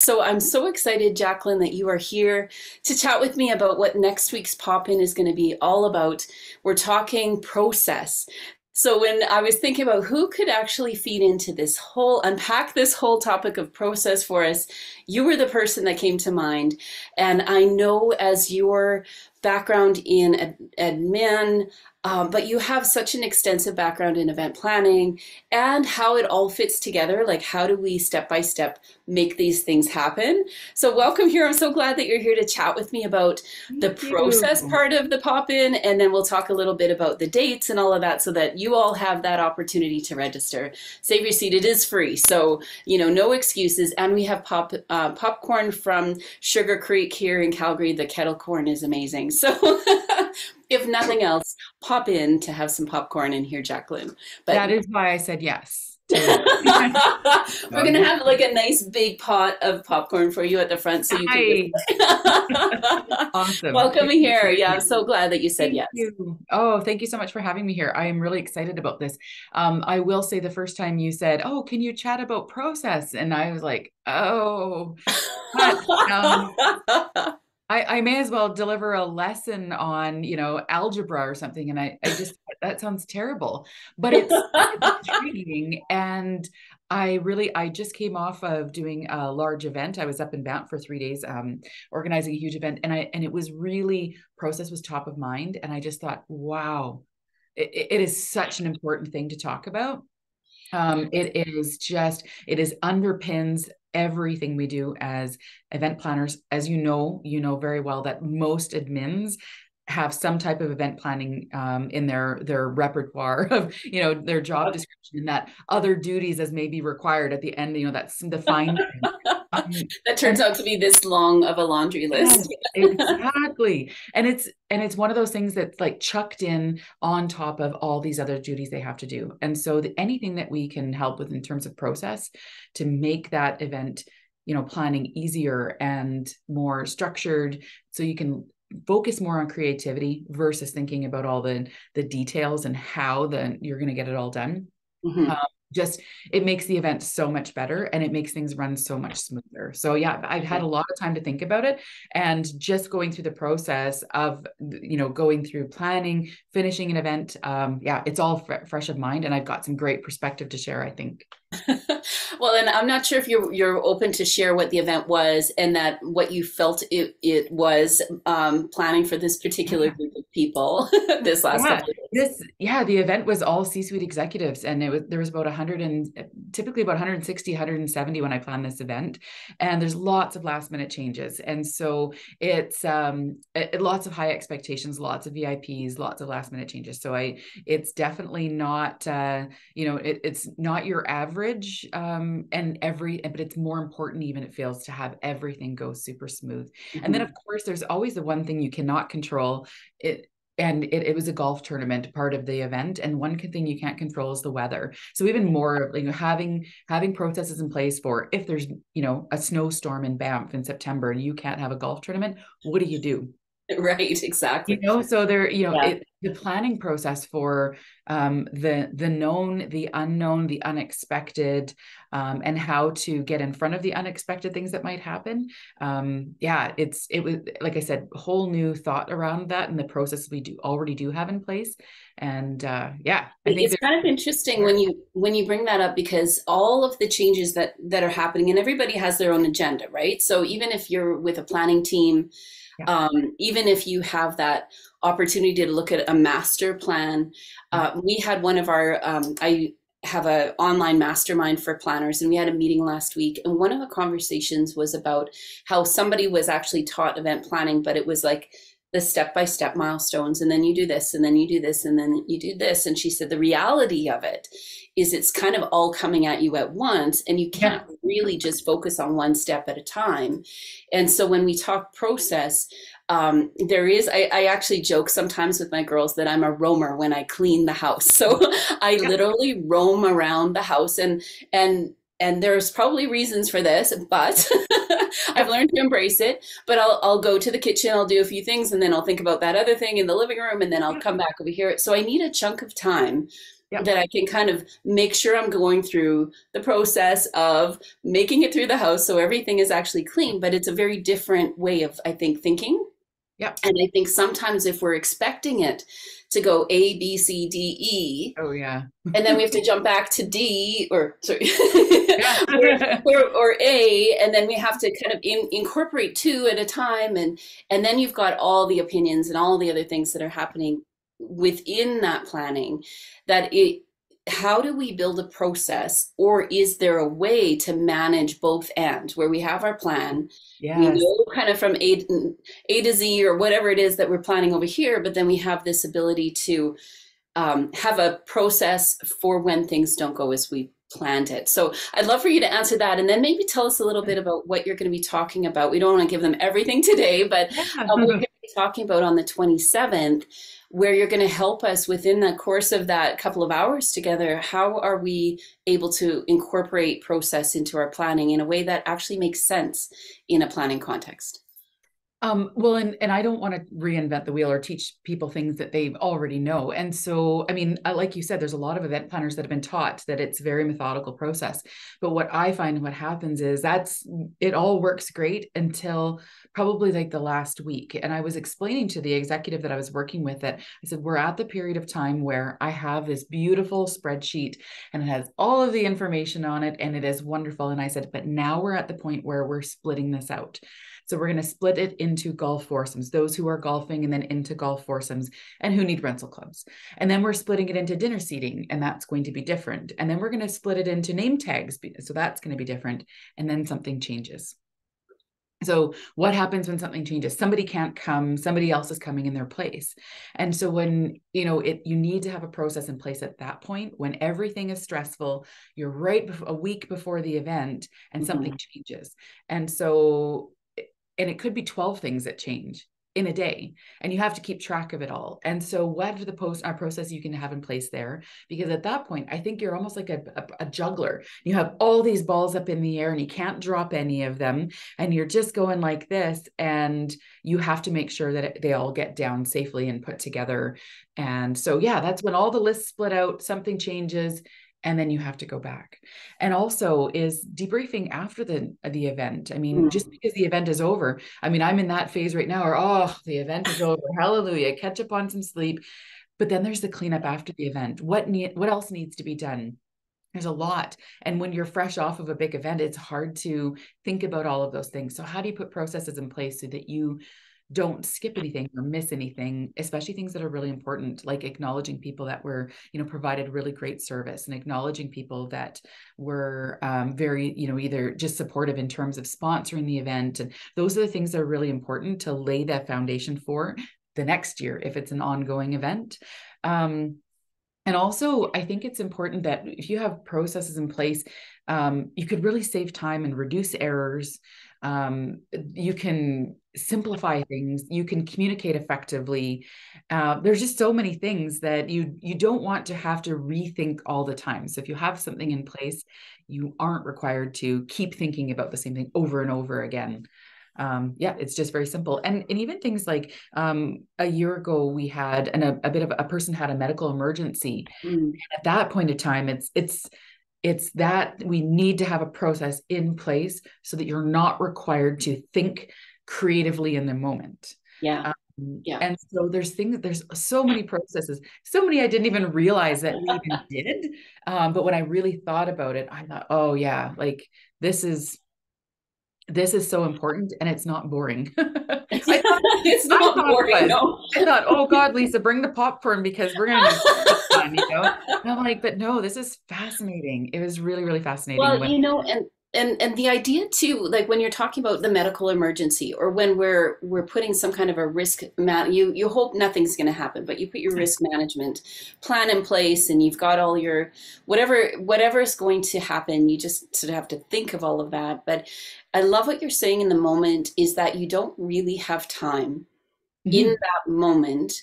So I'm so excited, Jaclyn, that you are here to chat with me about what next week's pop-in is going to be all about. We're talking process. So when I was thinking about who could actually feed into this whole, unpack this whole topic of process for us, you were the person that came to mind. And I know as your background in admin, but you have such an extensive background in event planning and how it all fits together. Like, how do we step by step make these things happen? So, welcome here. I'm so glad that you're here to chat with me about the Thank process you. part of the pop in, and then we'll talk a little bit about the dates and all of that so that you all have that opportunity to register. Save your seat, it is free. So, no excuses. And we have popcorn from Sugar Creek here in Calgary. The kettle corn is amazing. So, if nothing else, pop in to have some popcorn in here, Jaclyn. But That is why I said yes to. we're gonna have like a nice big pot of popcorn for you at the front so you can Nice. just Awesome. welcome here. Yeah, I'm so glad that you said Thank yes. you. Oh, thank you so much for having me here. I am really excited about this. I will say the first time you said, "Oh, can you chat about process?" And I was like, "Oh, but I may as well deliver a lesson on, algebra or something." And I just, that sounds terrible, but it's intriguing. And I just came off of doing a large event. I was up in Banff for 3 days, organizing a huge event. And it was really, process was top of mind. And I just thought, wow, it is such an important thing to talk about. It is underpins everything we do as event planners. As you know very well that most admins have some type of event planning in their repertoire of their job description, and that other duties as may be required at the end. That's the fine print. That turns And out to be this long of a laundry yes, list. exactly. And it's one of those things that's like chucked in on top of all these other duties they have to do. And so anything that we can help with in terms of process to make that event, planning easier and more structured, so you can focus more on creativity versus thinking about all the details and how then you're going to get it all done. Mhm. um, just it makes the event so much better, and it makes things run so much smoother. So yeah, I've had a lot of time to think about it, and just going through the process of going through planning, finishing an event. Yeah, it's all fresh of mind, and I've got some great perspective to share, I think. Well, and I'm not sure if you're open to share what the event was and that what you felt it was planning for this particular Yeah. group of people this last Yeah, couple of days. the event was all C-suite executives, and there was about 100 and typically about 160, 170 when I planned this event. And there's lots of last minute changes. And so it's lots of high expectations, lots of VIPs, lots of last minute changes. So it's definitely not it's not your average, but it's more important, even it feels, to have everything go super smooth. And then Mhm. of course there's always the one thing you cannot control. It was a golf tournament part of the event, and one thing you can't control is the weather. So even more, having processes in place for if there's a snowstorm in Banff in September and you can't have a golf tournament, what do you do? Right, exactly. So there, Yeah. the planning process for the known, the unknown, the unexpected, and how to get in front of the unexpected things that might happen. Yeah, it was, like I said, a whole new thought around that and the process we already do have in place. And yeah, I think It's kind of interesting that. when you bring that up because all of the changes that are happening and everybody has their own agenda, right? So even if you're with a planning team, Yeah, even if you have that opportunity to look at a master plan, yeah, we had one of our, I have an online mastermind for planners, and we had a meeting last week. And one of the conversations was about how somebody was actually taught event planning, but it was like the step by step milestones. And then you do this, and then you do this, and then you do this. And she said the reality of it is it's kind of all coming at you at once, and you yeah, can't really just focus on one step at a time. And so when we talk process, there is, I actually joke sometimes with my girls that I'm a roamer when I clean the house. So I yeah, literally roam around the house, and there's probably reasons for this, but I've yeah, learned to embrace it. But I'll go to the kitchen, I'll do a few things, and then I'll think about that other thing in the living room, and then I'll yeah, come back over here. So I need a chunk of time Yeah. that I can kind of make sure I'm going through the process of making it through the house so everything is actually clean, but it's a very different way of, I think, thinking. Yeah. And I think sometimes if we're expecting it to go A, B, C, D, E, Oh, yeah. and then we have to jump back to D, or sorry, Yeah. or A, and then we have to kind of incorporate two at a time, and then you've got all the opinions and all the other things that are happening within that planning. That it, how do we build a process, or is there a way to manage both ends, where we have our plan, we Yes. know kind of from A to Z or whatever it is that we're planning over here, but then we have this ability to have a process for when things don't go as we planned it. So I'd love for you to answer that, and then maybe tell us a little bit about what you're going to be talking about. We don't want to give them everything today, but Yeah. what you're going to be talking about on the 27th, where you're going to help us within the course of that couple of hours together. How are we able to incorporate process into our planning in a way that actually makes sense in a planning context? Well, and I don't want to reinvent the wheel or teach people things that they already know. And so, I mean, like you said, there's a lot of event planners that have been taught that it's a very methodical process. But what I find what happens is it all works great until probably like the last week. And I was explaining to the executive that I was working with that I said, we're at the period of time where I have this beautiful spreadsheet and it has all of the information on it and it is wonderful. And I said, but now we're at the point where we're splitting this out. So we're going to split it into golf foursomes, those who are golfing, and then into golf foursomes and who need rental clubs. And then we're splitting it into dinner seating, and that's going to be different. And then we're going to split it into name tags, so that's going to be different. And then something changes. So what happens when something changes? Somebody can't come, somebody else is coming in their place. And so when, you need to have a process in place at that point when everything is stressful, you're right a week before the event and something changes. And so and it could be 12 things that change in a day, and you have to keep track of it all. And so what are the process you can have in place there? Because at that point, I think you're almost like a juggler. You have all these balls up in the air and you can't drop any of them. And you're just going like this, and you have to make sure that they all get down safely and put together. And so, yeah, that's when all the lists split out, something changes, and then you have to go back. And also is debriefing after the event. I mean, just because the event is over, I mean, I'm in that phase right now, or, oh, the event is over, hallelujah, catch up on some sleep. But then there's the cleanup after the event. What else needs to be done? There's a lot. And when you're fresh off of a big event, it's hard to think about all of those things. So how do you put processes in place so that you don't skip anything or miss anything, especially things that are really important, like acknowledging people that were, provided really great service, and acknowledging people that were very, either just supportive in terms of sponsoring the event. And those are the things that are really important to lay that foundation for the next year if it's an ongoing event. And also, I think it's important that if you have processes in place, you could really save time and reduce errors. You can simplify things. You can communicate effectively. There's just so many things that you don't want to have to rethink all the time. So if you have something in place, you aren't required to keep thinking about the same thing over and over again. Yeah, it's just very simple. And even things like a year ago, we had a bit of a person had a medical emergency. At that point in time, it's that we need to have a process in place so that you're not required to think creatively in the moment. Yeah. And so there's so many processes, so many I didn't even realize that we even did. But when I really thought about it, I thought, oh yeah, like this is so important, and it's not boring. It's not boring. No. I thought, oh God, Lisa, bring the popcorn because we're going to need fun, And I'm like, but no, this is fascinating. It was really, really fascinating. Well, and the idea too, like when you're talking about the medical emergency, or when we're putting some kind of a risk you hope nothing's going to happen, but you put your risk management plan in place, and you've got all your whatever is going to happen, you just sort of have to think of all of that. But I love what you're saying in the moment is that you don't really have time in that moment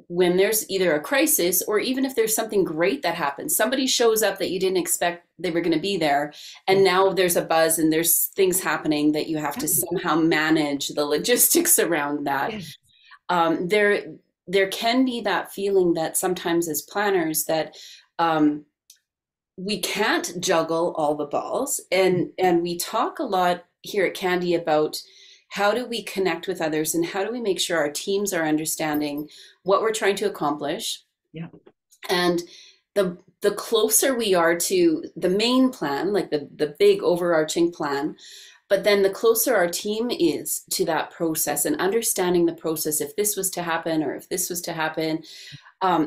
when there's either a crisis, or even if there's something great that happens, somebody shows up that you didn't expect they were going to be there, and now there's a buzz and there's things happening that you have to somehow manage the logistics around that. There can be that feeling that sometimes as planners that we can't juggle all the balls, and we talk a lot here at Candy about how do we connect with others and how do we make sure our teams are understanding what we're trying to accomplish. Yeah. And the closer we are to the main plan, like the big overarching plan, but then the closer our team is to that process and understanding the process, if this was to happen or if this was to happen,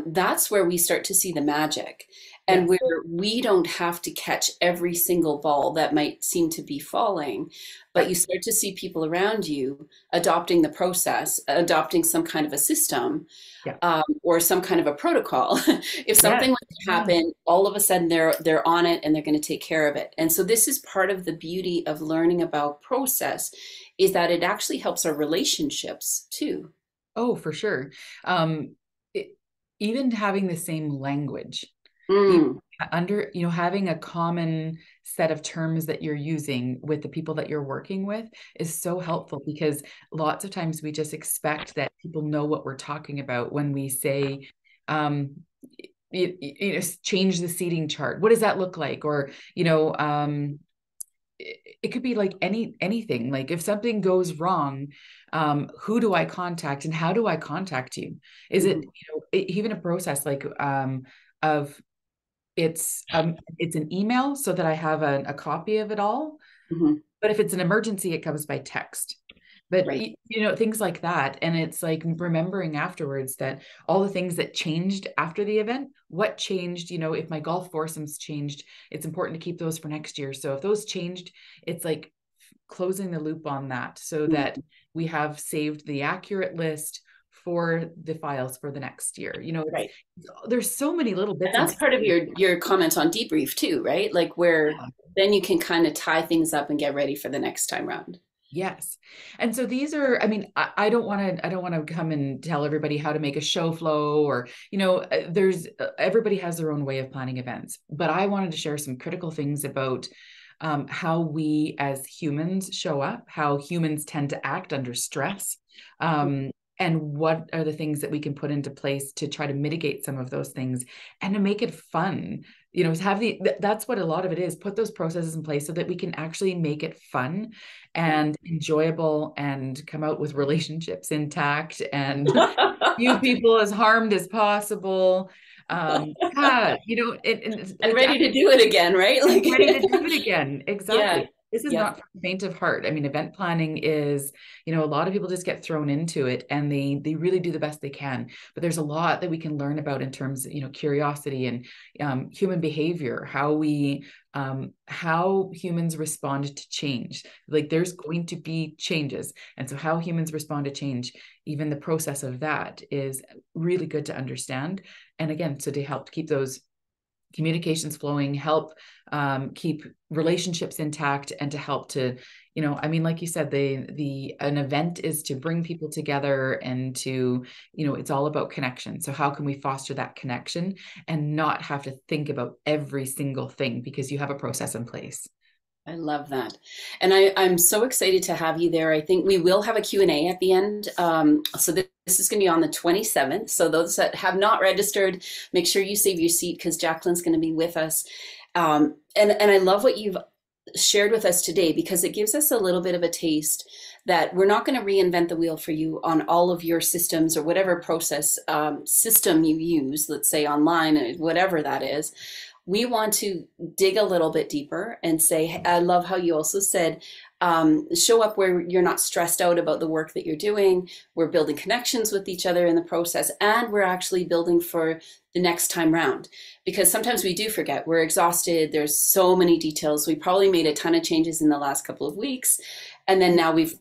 that's where we start to see the magic, and Yes. where we don't have to catch every single ball that might seem to be falling, but Yeah. you start to see people around you adopting the process, adopting some kind of a system, Yeah. or some kind of a protocol. If Yes. something was to Yeah. happen, all of a sudden they're on it and they're going to take care of it. And so this is part of the beauty of learning about process, is that it actually helps our relationships too. Oh, for sure. Um, it, Even having the same language, even Mm, having a common set of terms that you're using with the people that you're working with is so helpful, because lots of times we just expect that people know what we're talking about when we say, um, change the seating chart. What does that look like? Or, it could be like anything. Like if something goes wrong, who do I contact and how do I contact you? Is it, mhm, even a process like, of it's an email so that I have a copy of it all. mhm. But if it's an emergency, it comes by text. But Right. things like that. And it's like remembering afterwards that all the things that changed after the event, what changed, if my golf foursomes changed, it's important to keep those for next year. So if those changed, it's like closing the loop on that so that Mhm. we have saved the accurate list for the files for the next year. Right. There's so many little And bits and that's part of pieces. your comment on debrief too, right? Like where then you can kind of tie things up and get ready for the next time round. Yes. And so these are, I mean, I don't want to come and tell everybody how to make a show flow, or, everybody has their own way of planning events, but I wanted to share some critical things about, how we as humans show up, how humans tend to act under stress, and what are the things that we can put into place to try to mitigate some of those things and to make it fun. That's what a lot of it is. Put those processes in place so that we can actually make it fun and enjoyable and come out with relationships intact and few people as harmed as possible. Yeah, And like, ready to do it again, right? and Like ready to do it again. yeah. Exactly. This is Yep. not for the faint of heart. I mean, event planning is, a lot of people just get thrown into it and they really do the best they can. But there's a lot that we can learn about in terms of, curiosity and, human behavior, how humans respond to change. Like there's going to be changes. And so how humans respond to change, even the process of that is really good to understand. And again, so to help keep those communications flowing, help, keep relationships intact, and to help to, I mean, like you said, an event is to bring people together and to, it's all about connection. So how can we foster that connection and not have to think about every single thing because you have a process in place? I love that. And I'm so excited to have you there. I think we will have a Q&A at the end. So this is going to be on the 27th. So those that have not registered, make sure you save your seat because Jaclyn's going to be with us. And I love what you've shared with us today, because it gives us a little bit of a taste that we're not going to reinvent the wheel for you on all of your systems or whatever process system you use, let's say online, whatever that is. We want to dig a little bit deeper and say, I love how you also said, show up where you're not stressed out about the work that you're doing. We're building connections with each other in the process, and we're actually building for the next time round. Because sometimes we do forget, we're exhausted. There's so many details. We probably made a ton of changes in the last couple of weeks. And then now we've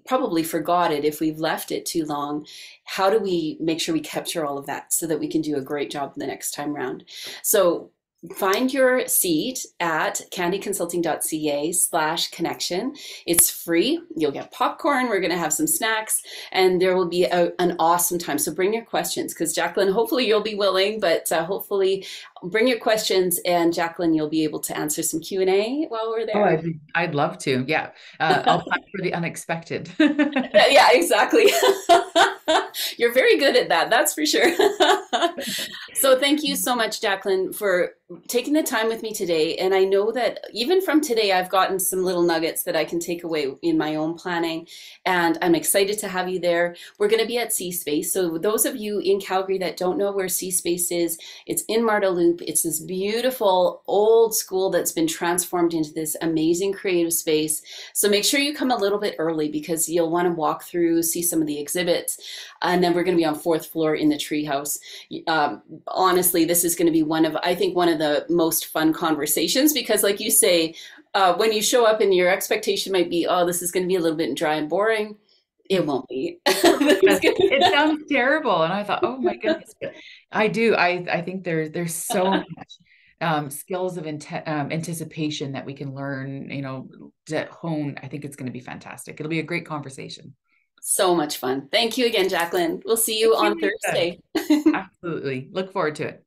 probably forgot it if we've left it too long. How do we make sure we capture all of that so that we can do a great job the next time round? So find your seat at candyconsulting.ca/connection. It's free. You'll get popcorn. We're going to have some snacks, and there will be an awesome time. So bring your questions, because Jaclyn, hopefully you'll be willing, but hopefully bring your questions, and Jaclyn, you'll be able to answer some Q&A while we're Oh, there. I'd love to. Yeah. I'll plan for the unexpected. Yeah, exactly. You're very good at that, that's for sure. So thank you so much, Jaclyn, for taking the time with me today. And I know that even from today, I've gotten some little nuggets that I can take away in my own planning. And I'm excited to have you there. We're going to be at cSPACE. So those of you in Calgary that don't know where cSPACE is, it's in Marda Loop. It's this beautiful old school that's been transformed into this amazing creative space. So make sure you come a little bit early because you'll want to walk through, see some of the exhibits. And then we're going to be on fourth floor in the treehouse. Honestly, this is going to be I think one of the most fun conversations because like you say, when you show up and your expectation might be, oh, this is going to be a little bit dry and boring. It won't be. It sounds terrible. And I thought, oh my goodness. I do. I think there's so much skills of anticipation that we can learn, to hone. I think it's going to be fantastic. It'll be a great conversation. So much fun. Thank you again, Jaclyn. We'll see you on Thursday. Absolutely. Look forward to it.